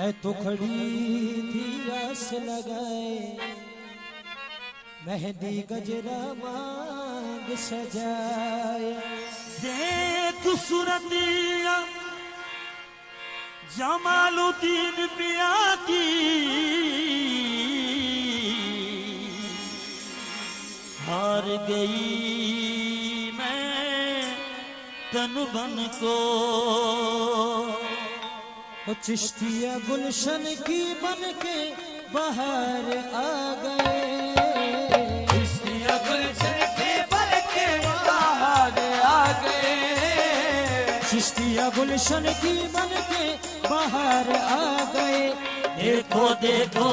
मैं तो खड़ी थी आस लगाए, मेहंदी गजरा मांग सजाए। देख सूरतिया जमालुद्दीन पिया की, हार गई मैं तन बन को। चिश्तिया गुलशन की बन के बाहर आ गए, चिश्तिया गुलशन की बन के बाहर आ गए, चिश्तिया गुलशन की बन के बाहर आ गए। देखो देखो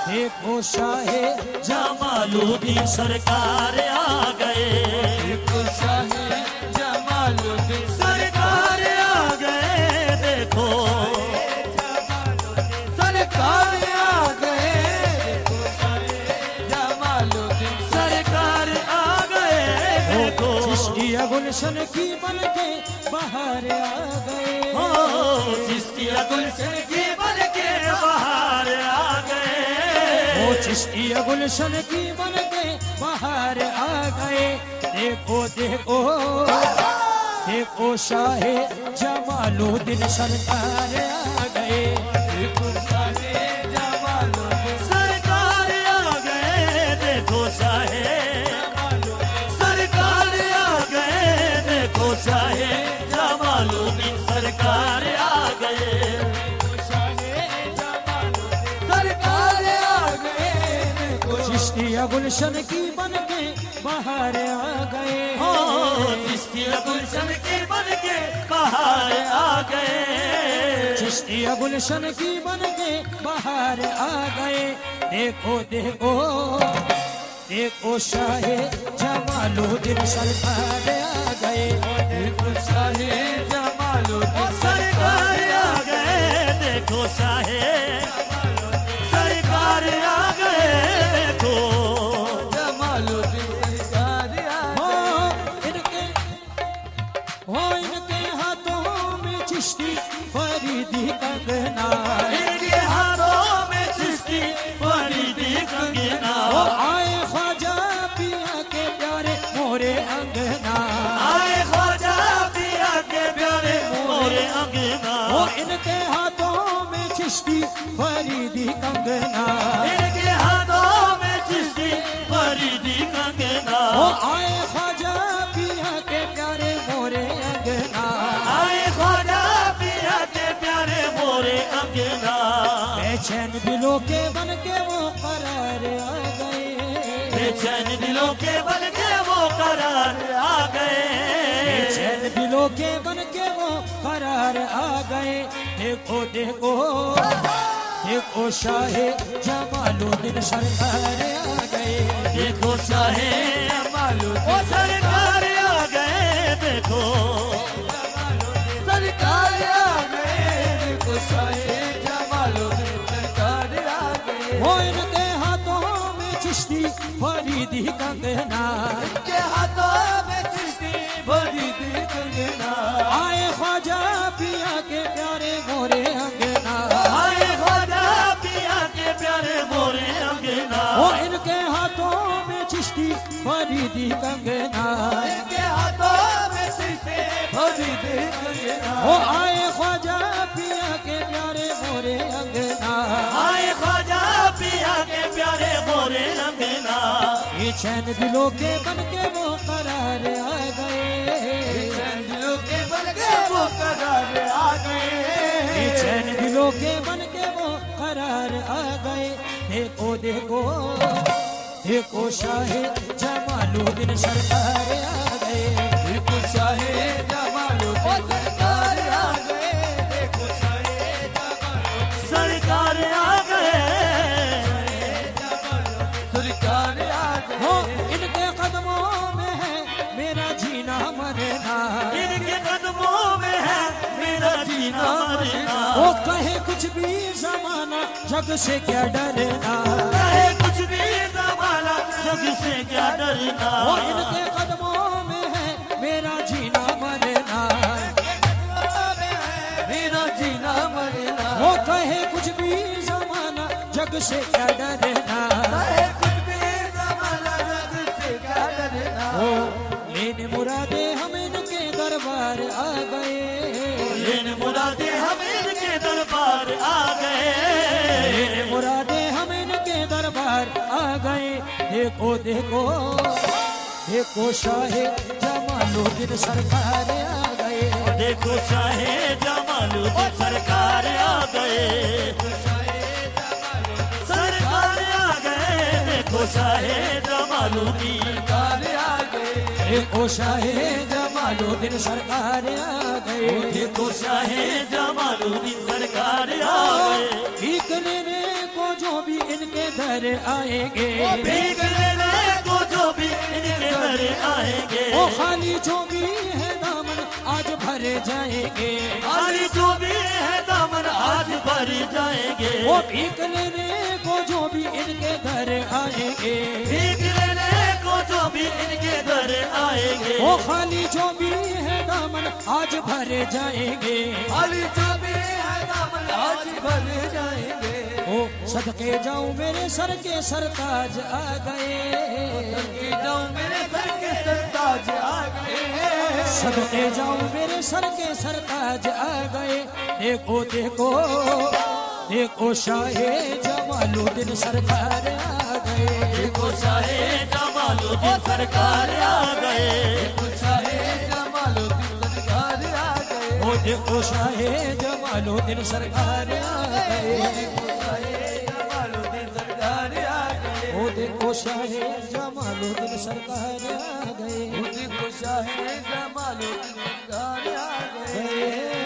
देखो शाहे जमालुद्दीन सरकार आ गए, देखो शाहे जमालुद्दीन सरकार आ गए। देखो सरकार आ गए, देखो शाहे जमालुद्दीन सरकार आ गए। देखो चिश्तिया गुलशन की बन के बाहर आ गए, चिश्तिया गुलशन की बन के बाहर आ गए, चिश्तिया गुलशन की बन के बाहर आ गए। देखो देखो देखो शाहे जमालुद्दीन सरकार आ गए, देखो शाहे जमालुद्दीन सरकार आ गए। देखो शाहे सरकार आ गए, देखो शाहे जमालुद्दीन सरकार आ गए, सरकार आ गए। देखो चिश्तिया गुलशन की बन के बाहर आ गए, चिश्तिया गुलशन की बन के बाहर आ गए, चिश्तिया गुलशन की बन के बाहर आ गए। देखो देखो देखो शाहे जमालुद्दीन सरकार आ गए, देखो शाहे जमालुद्दीन सरकार आ गए। देखो शाहे सरकार आ गए। देखो जमालुद्दीन सरकार आ इनके हाथों में चिश्ती फरीदी कंगना, इनके हाथों में चिश्ती फरीदी कंगना, आए ख्वाजा पिया के प्यारे मोरे अंगना, आए ख्वाजा पिया के प्यारे मोरे अंगना, इनके हाथों में चिश्ती फरीदी कंगना, इनके हाथों में चिश्ती फरीदी कंगना, आए ख्वाजा पिया के प्यारे मोरे अंगना, आए ख्वाजा पिया के प्यारे मोरे अंगना, बेचैन दिलों के बन के वो करार आ गए, बेचैन दिलों के बन के वो करार आ गए, बेचैन दिलों के बन के वो करार आ गए। देखो देखो देखो शाहे जमालुद्दीन सरकार आ गए, देखो शाहे जमालुद्दीन सरकार आ गए। देखो सरकार आ गए, देखो शाहे जमालुद्दीन सरकार आ गए। वो इनके हाथों में चिश्ती फरीदी कंगना, इनके हाथों में चिश्ती फरीदी कंगना, आए ख्वाजा पिया के प्यारे मोरे अंगना, आए ख्वाजा पिया के प्यारे मोरे अंगना, वो इनके हाथों में चिश्ती फरीदी कंगना, इनके हाथों में चिश्ती फरीदी कंगना, वो आए ख्वाजा पिया के प्यारे मोरे अंगना, आए ख्वाजा पिया के प्यारे मोरे अंगना, ये चैन दिलों के बन के वो करार आ गए, दिलों के बन के वो करार आ गए, ये चैन दिलों के बन के वो करार आ गए। देखो देखो देखो शाहे जमालुद्दीन सरकार आ गए, देखो शाहे जमालुद्दीन सरकार आ गए, देखो शाहे जमालुद्दीन सरकार आ गए, सरकार आ हो गए। इनके कदमों में है मेरा जीना मरना, इनके कदमों में है मेरा जीना मरना, वो कहे कुछ भी जमाना जग से क्या डरना, चाहे कुछ भी जमाना जग से क्या डरना, वो इनके कदमों में है मेरा जीना मरना, मेरा जीना मरना, वो कुछ भी जमाना जग से क्या डरना, चाहे कुछ भी जमाना जग से क्या डरना। ओ लेने मुरादे हम इनके दरबार आ गए, लेने मुरादे हम इनके दरबार आ गए, लेने मुरादे हम इनके दरबार आ गए। देखो देखो देखो शाहे जमालुद्दीन सरकार आ गए, देखो शाहे जमालुद्दीन सरकार आ गए, सरकार आ गए, देखो शाहे जमालुद्दीन सरकार आ गए, देखो शाहे जमालुद्दीन सरकार आ गए। देखो शाहे जमालुद्दीन सरकार आ गए। भीख लेने को जो भी इनके दर आएंगे, भीख लेने को जो भी इनके घर आएंगे, वो खाली जो भी है दामन आज भरे जाएंगे, खाली जो भी है दामन आज भर जाएंगे, वो भीख लेने को जो भी इनके दर आएंगे, भीख लेने को जो भी इनके घर आएंगे, वो खाली जो भी है दामन आज भरे जाएंगे। खाली जो भी है दामन आज भर जाएंगे। ओ सदके जाऊं मेरे सर के सरताज आ गए, सदके जाऊं मेरे सर के सरताज आ गए, सदके जाऊं मेरे सर के सरताज आ गए। देखो देखो देखो शाहे जमालुद्दीन सरकार आ गए, देखो शाहे जमालुद्दीन सरकार आ गए, देखो शाहे जमालुद्दीन सरकार आ गए, ओ देखो शाहे जमालुद्दीन सरकार आ गए, देखो शाहे जमालुद्दीन सरकार आ गए, ओ देखो शाहे जमालुद्दीन सरकार आ गए, देखो शाहे जमालुद्दीन सरकार आ गए। गए।